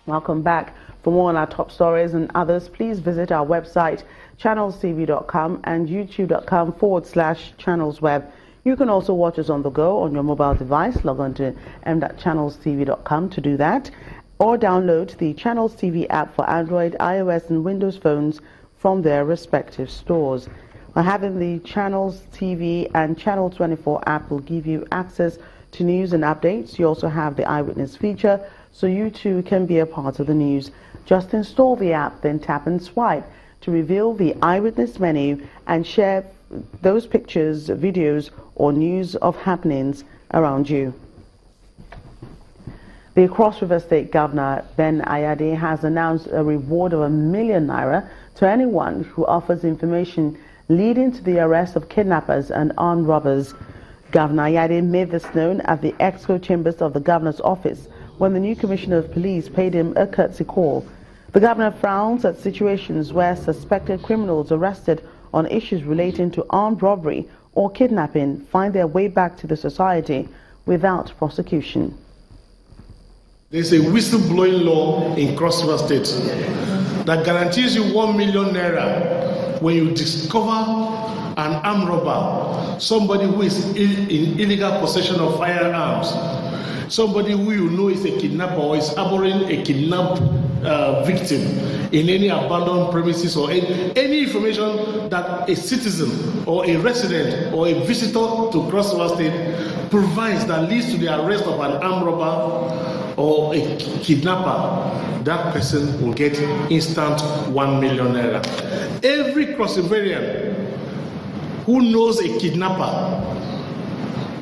Welcome back. For more on our top stories and others, please visit our website, channelstv.com and youtube.com/channelsweb. You can also watch us on the go on your mobile device. Log on to m.channelstv.com to do that, or download the Channels TV app for Android, iOS and Windows phones from their respective stores. Having the Channels TV and Channel 24 app will give you access to news and updates. You also have the eyewitness feature, so you too can be a part of the news. Just install the app, then tap and swipe to reveal the eyewitness menu and share those pictures, videos or news of happenings around you. The Cross River State Governor Ben Ayade has announced a reward of ₦1 million to anyone who offers information leading to the arrest of kidnappers and armed robbers. Governor Ayade made this known at the Exco Chambers of the Governor's office when the new Commissioner of Police paid him a courtesy call. The Governor frowns at situations where suspected criminals arrested on issues relating to armed robbery or kidnapping find their way back to the society without prosecution. There's a whistleblowing law in Cross River State that guarantees you ₦1 million when you discover an armed robber, somebody who is in illegal possession of firearms, somebody who you know is a kidnapper or is harboring a kidnapped victim in any abandoned premises, or any information that a citizen or a resident or a visitor to Cross River State provides that leads to the arrest of an armed robber or a kidnapper, that person will get instant ₦1 million. Every Cross Riverian who knows a kidnapper,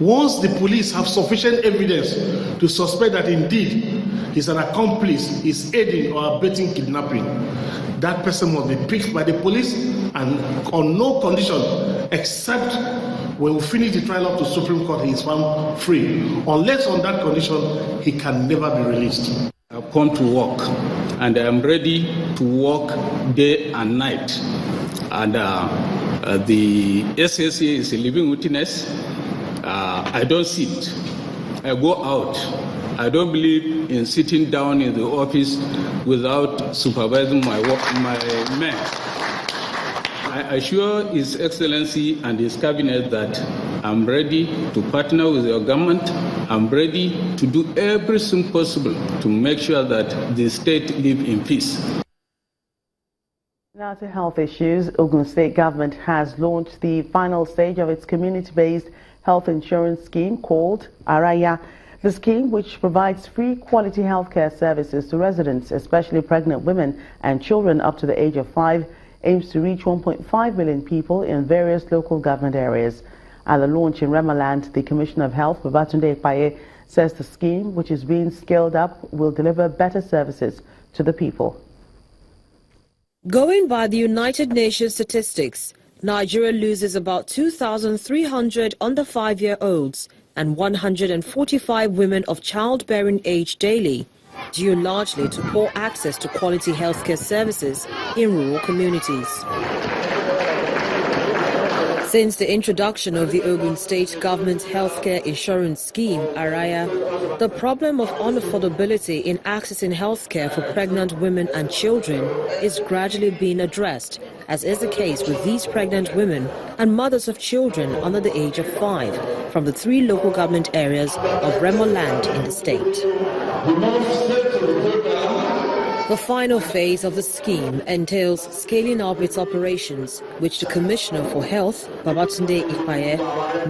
once the police have sufficient evidence to suspect that indeed he's an accomplice, is aiding or abetting kidnapping, that person must be picked by the police and on no condition except when we finish the trial up to Supreme Court, he is found free. Unless on that condition, he can never be released. I've come to work and I am ready to work day and night. And the SSA is a living witness. I don't sit. I go out. I don't believe in sitting down in the office without supervising my work, my men. I assure His Excellency and His Cabinet that I'm ready to partner with your government. I'm ready to do everything possible to make sure that the state live in peace. Now to health issues. Ogun State Government has launched the final stage of its community-based health insurance scheme called Araya. The scheme, which provides free quality healthcare services to residents, especially pregnant women and children up to the age of 5, aims to reach 1.5 million people in various local government areas. At the launch in Remaland, the Commissioner of Health, Babatunde Ikpaye, says the scheme, which is being scaled up, will deliver better services to the people. Going by the United Nations statistics, Nigeria loses about 2,300 under 5-year-olds and 145 women of childbearing age daily, due largely to poor access to quality healthcare services in rural communities. Since the introduction of the Ogun State Government Healthcare Insurance Scheme, Araya, the problem of unaffordability in accessing healthcare for pregnant women and children is gradually being addressed, as is the case with these pregnant women and mothers of children under the age of 5 from the 3 local government areas of Remo Land in the state. The final phase of the scheme entails scaling up its operations, which the Commissioner for Health, Babatunde Ikpaye,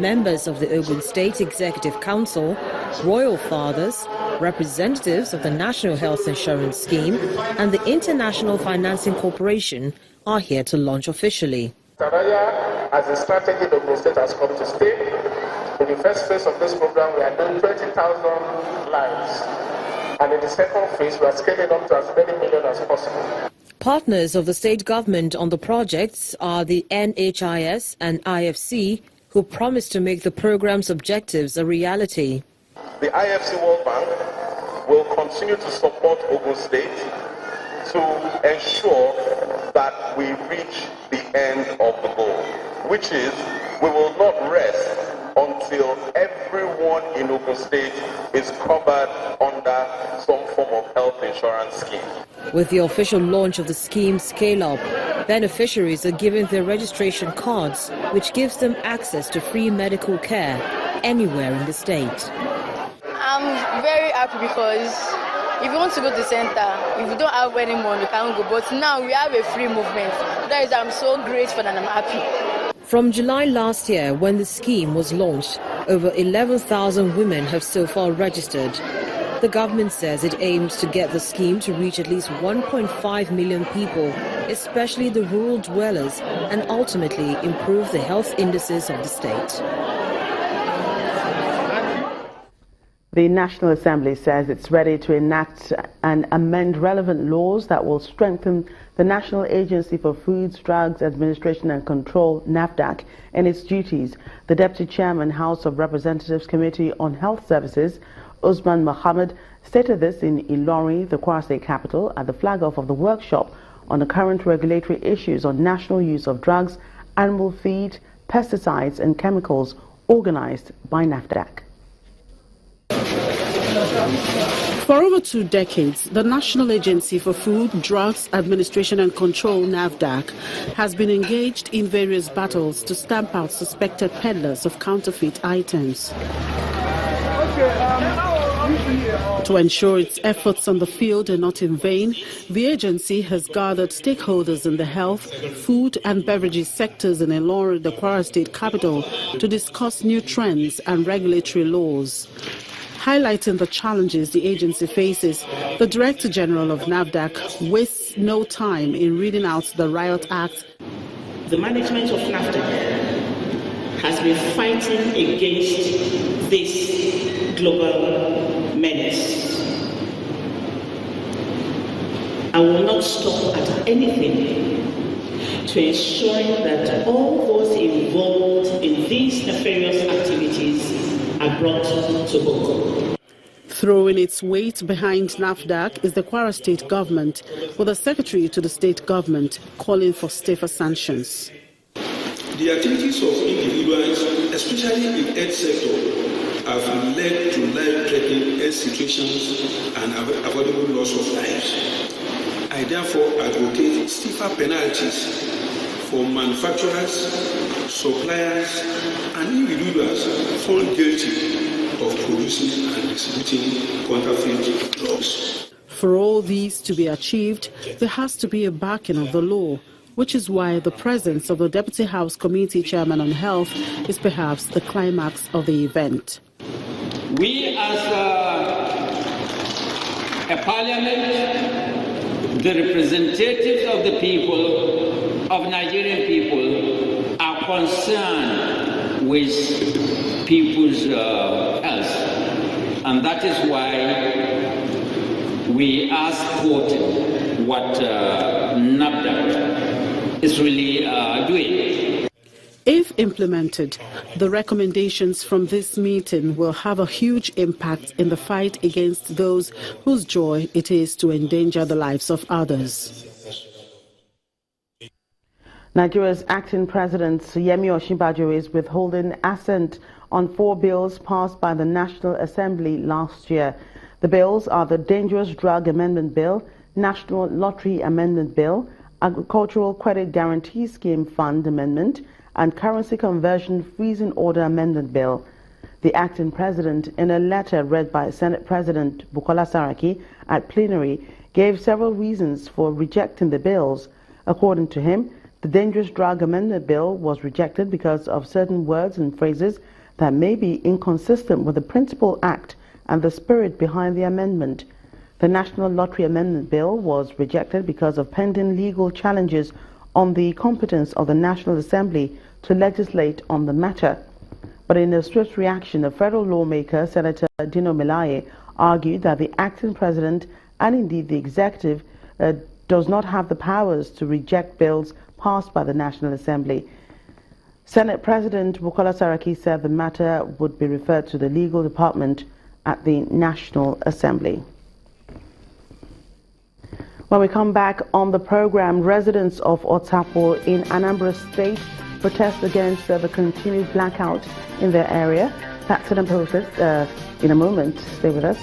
members of the Ogun State Executive Council, royal fathers, representatives of the National Health Insurance Scheme and the International Financing Corporation are here to launch officially. Araya, as a strategy, the Ogun State has come to stay. In the first phase of this program, we are doing 20,000 lives. And in the second phase, we are scaling up to as many million as possible. Partners of the state government on the projects are the NHIS and IFC, who promise to make the program's objectives a reality. The IFC World Bank will continue to support Ogun State to ensure that we reach the end of the goal, which is we will not rest until feel everyone in Ogun State is covered under some form of health insurance scheme. With the official launch of the scheme Scale Up, beneficiaries are given their registration cards, which gives them access to free medical care anywhere in the state. I'm very happy because if you want to go to the center, if you don't have any money, you can't go. But now we have a free movement. That is, I'm so grateful and I'm happy. From July last year, when the scheme was launched, over 11,000 women have so far registered. The government says it aims to get the scheme to reach at least 1.5 million people, especially the rural dwellers, and ultimately improve the health indices of the state. The National Assembly says it's ready to enact and amend relevant laws that will strengthen the National Agency for Foods, Drugs Administration and Control, NAFDAC, in its duties. The Deputy Chairman, House of Representatives Committee on Health Services, Usman Mohammed, stated this in Ilorin, the Kwara State capital, at the flag-off of the workshop on the current regulatory issues on national use of drugs, animal feed, pesticides and chemicals organized by NAFDAC. For over 2 decades, the National Agency for Food, Drugs Administration and Control, NAFDAC, has been engaged in various battles to stamp out suspected peddlers of counterfeit items. To ensure its efforts on the field are not in vain, the agency has gathered stakeholders in the health, food and beverages sectors in Ilorin, the Kwara State capital, to discuss new trends and regulatory laws. Highlighting the challenges the agency faces, the Director General of NAFDAC wastes no time in reading out the Riot Act. The management of NAFDAC has been fighting against this global menace and will not stop at anything to ensure that all those involved in these nefarious activities are brought to book. Throwing its weight behind NAFDAC is the Kwara State government, with the Secretary to the state government calling for stiffer sanctions. The activities of individuals, especially in the health sector, have led to life-threatening health situations and avoidable loss of lives. I therefore advocate stiffer penalties for manufacturers, suppliers, and individuals found guilty of producing and distributing counterfeit drugs. For all these to be achieved, there has to be a backing of the law, which is why the presence of the Deputy House Committee Chairman on Health is perhaps the climax of the event. We as a parliament, the representatives of the people, of Nigerian people, are concerned with people's health. And that is why we are supporting what NAFDAC is really doing. If implemented, the recommendations from this meeting will have a huge impact in the fight against those whose joy it is to endanger the lives of others. Nigeria's acting president, Yemi Osinbajo, is withholding assent on 4 bills passed by the National Assembly last year. The bills are the Dangerous Drug Amendment Bill, National Lottery Amendment Bill, Agricultural Credit Guarantee Scheme Fund Amendment, and Currency Conversion Freezing Order Amendment Bill. The acting president, in a letter read by Senate President Bukola Saraki at plenary, gave several reasons for rejecting the bills. According to him, the Dangerous Drug Amendment Bill was rejected because of certain words and phrases that may be inconsistent with the principal act and the spirit behind the amendment. The National Lottery Amendment Bill was rejected because of pending legal challenges on the competence of the National Assembly to legislate on the matter. But in a swift reaction, a federal lawmaker, Senator Dino Melaye, argued that the acting president and indeed the executive does not have the powers to reject bills passed by the National Assembly. Senate President Bukola Saraki said the matter would be referred to the legal department at the National Assembly. When we come back on the program, residents of Otapo in Anambra State protest against the continued blackout in their area. Facts and process in a moment. Stay with us.